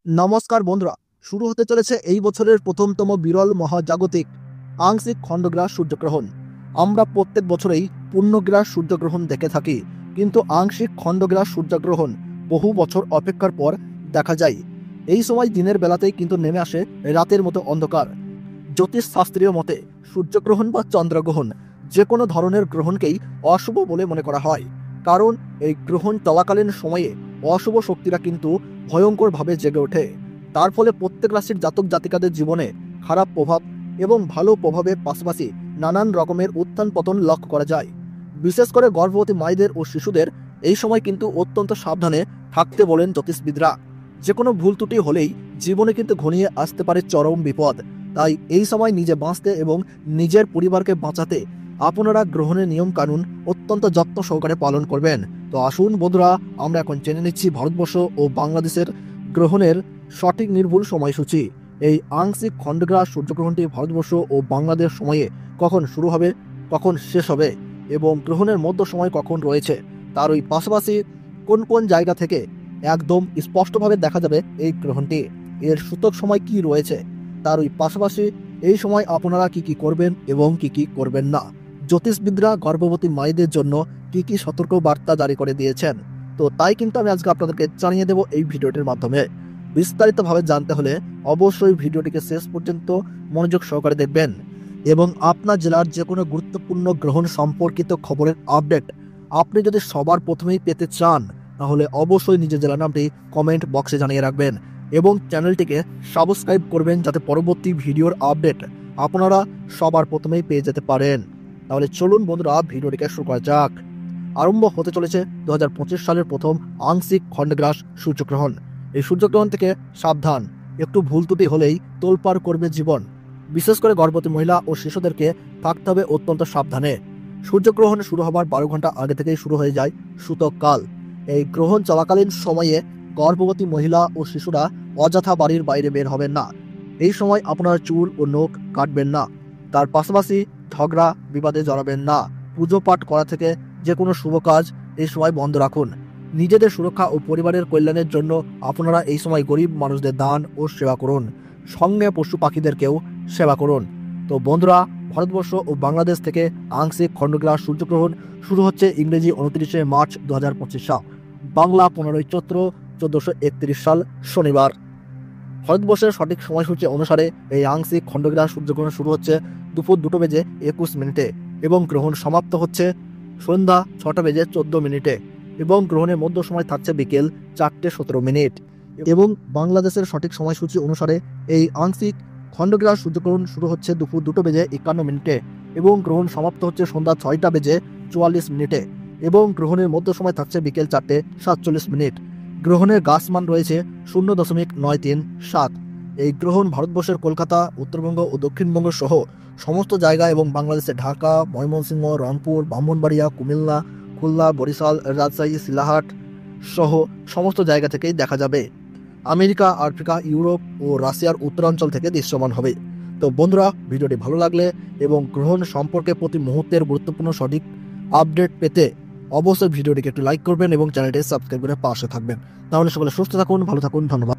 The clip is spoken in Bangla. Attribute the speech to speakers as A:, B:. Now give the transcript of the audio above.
A: নমস্কার বন্ধুরা, শুরু হতে চলেছে এই বছরের প্রথমতম বিরল মহাজাগতিক আংশিক খণ্ডগ্রাস সূর্যগ্রহণ। আমরা প্রত্যেক বছরেই পূর্ণগ্রাস সূর্যগ্রহণ দেখে থাকি, কিন্তু আংশিক খণ্ডগ্রাস সূর্যগ্রহণ বহু বছর অপেক্ষার পর দেখা যায়। এই সময় দিনের বেলাতেই কিন্তু নেমে আসে রাতের মতো অন্ধকার। জ্যোতিষশাস্ত্রীয় মতে সূর্যগ্রহণ বা চন্দ্রগ্রহণ যে কোনো ধরনের গ্রহণকেই অশুভ বলে মনে করা হয়, কারণ এই গ্রহণ চলাকালীন সময়ে অশুভ শক্তিরা কিন্তু ভয়ঙ্করভাবে জেগে ওঠে। তার ফলে প্রত্যেক রাশির জাতক জাতিকাদের জীবনে খারাপ প্রভাব এবং ভালো প্রভাবের পাশাপাশি নানান রকমের উত্থান পতন লক্ষ্য করা যায়। বিশেষ করে গর্ভবতী মায়েদের ও শিশুদের এই সময় কিন্তু অত্যন্ত সাবধানে থাকতে বলেন জ্যোতিষবিদরা। যে কোনো ভুল ত্রুটি হলেই জীবনে কিন্তু ঘনিয়ে আসতে পারে চরম বিপদ। তাই এই সময় নিজে বাঁচতে এবং নিজের পরিবারকে বাঁচাতে আপনারা গ্রহণের নিয়ম কানুন অত্যন্ত যত্ন সহকারে পালন করবেন। তো আসুন বন্ধুরা, আমরা এখন জেনে নিচ্ছি ভারতবর্ষ ও বাংলাদেশের গ্রহণের সঠিক নির্ভুল সময়সূচি। এই আংশিক খণ্ডগ্রাস সূর্যগ্রহণটি ভারতবর্ষ ও বাংলাদেশ সময়ে কখন শুরু হবে, কখন শেষ হবে এবং গ্রহণের মধ্য সময় কখন রয়েছে, তার ওই পাশাপাশি কোন কোন জায়গা থেকে একদম স্পষ্টভাবে দেখা যাবে এই গ্রহণটি, এর সূতক সময় কি রয়েছে, তার ওই পাশাপাশি এই সময় আপনারা কি কি করবেন এবং কি কি করবেন না। জ্যোতিষবিদরা গর্ভবতী মায়েদের জন্য কি কি সতর্ক বার্তা জারি করে দিয়েছেন, তো তাই কিন্তু আমি আজকে আপনাদেরকে জানিয়ে দেব এই ভিডিওটির মাধ্যমে। বিস্তারিতভাবে জানতে হলে অবশ্যই ভিডিওটিকে শেষ পর্যন্ত মনোযোগ সহকারে দেখবেন এবং আপনার জেলার যে কোনো গুরুত্বপূর্ণ গ্রহণ সম্পর্কিত খবরের আপডেট আপনি যদি সবার প্রথমেই পেতে চান, তাহলে অবশ্যই নিজের জেলার নামটি কমেন্ট বক্সে জানিয়ে রাখবেন এবং চ্যানেলটিকে সাবস্ক্রাইব করবেন, যাতে পরবর্তী ভিডিওর আপডেট আপনারা সবার প্রথমেই পেয়ে যেতে পারেন। তাহলে চলুন বন্ধুরা, ভিডিওটিকে শুরু করা যাক। আরম্ভ হতে চলেছে 2025 সালের প্রথম আংশিক খণ্ডগ্রাস সূর্যগ্রহণ। এই সূর্যগ্রহণ থেকে সাবধান, একটু ভুল ত্রুটি হলেই তোলপাড় করবে জীবন। বিশেষ করে গর্ভবতী মহিলা ও শিশুদেরকে থাকতে হবে অত্যন্ত সাবধানে। সূর্যগ্রহণ শুরু হবার 12 ঘন্টা আগে থেকেই শুরু হয়ে যায় সূতক কাল। এই গ্রহণ চলাকালীন সময়ে গর্ভবতী মহিলা ও শিশুরা অযথা বাড়ির বাইরে বের হবেন না। এই সময় আপনার চুল ও নখ কাটবেন না। তার পাশাপাশি ঝগড়া বিবাদে জড়াবেন না। পুজো পাঠ করা থেকে যে কোনো শুভ কাজ এই সময় বন্ধ রাখুন। নিজেদের সুরক্ষা ও পরিবারের কল্যাণের জন্য আপনারা এই সময় গরিব মানুষদের দান ও সেবা করুন, সঙ্গে পশু পাখিদেরকেও সেবা করুন। তো বন্ধুরা, ভারতবর্ষ ও বাংলাদেশ থেকে আংশিক খণ্ডগ্রাস সূর্যগ্রহণ শুরু হচ্ছে ইংরেজি 29 মার্চ 2025 সাল, বাংলা 15 চৈত্র 1431 সাল শনিবার। ভারতবর্ষের সঠিক সময়সূচি অনুসারে এই আংশিক খণ্ডগ্রাস সূর্যগ্রহণ শুরু হচ্ছে দুপুর 2:21 এবং গ্রহণ সমাপ্ত হচ্ছে সন্ধ্যা 6:14 এবং গ্রহণের মধ্য সময় থাকছে বিকেল 4:17 এবং বাংলাদেশের সঠিক সময়সূচি অনুসারে এই আংশিক খণ্ডগ্রাস সূর্যগ্রহণ শুরু হচ্ছে দুপুর 2:51 এবং গ্রহণ সমাপ্ত হচ্ছে সন্ধ্যা 6:44 এবং গ্রহণের মধ্য সময় থাকছে বিকেল 4:47। গ্রহণের গাসমান রয়েছে 0.937। এই গ্রহণ ভারতবর্ষের কলকাতা, উত্তরবঙ্গ ও দক্ষিণবঙ্গ সহ সমস্ত জায়গা এবং বাংলাদেশে ঢাকা, ময়মনসিংহ, রংপুর, ব্রাহ্মণবাড়িয়া, কুমিল্লা, খুলনা, বরিশাল, রাজশাহী, শিলাহাট সহ সমস্ত জায়গা থেকেই দেখা যাবে। আমেরিকা, আফ্রিকা, ইউরোপ ও রাশিয়ার উত্তরাঞ্চল থেকে দৃশ্যমান হবে। তো বন্ধুরা, ভিডিওটি ভালো লাগলে এবং গ্রহণ সম্পর্কে প্রতি মুহূর্তের গুরুত্বপূর্ণ সঠিক আপডেট পেতে অবশ্যই ভিডিওটিকে একটু লাইক করবেন এবং চ্যানেলটি সাবস্ক্রাইব করে পাশে থাকবেন। তাহলে সকলে সুস্থ থাকুন, ভালো থাকুন, ধন্যবাদ।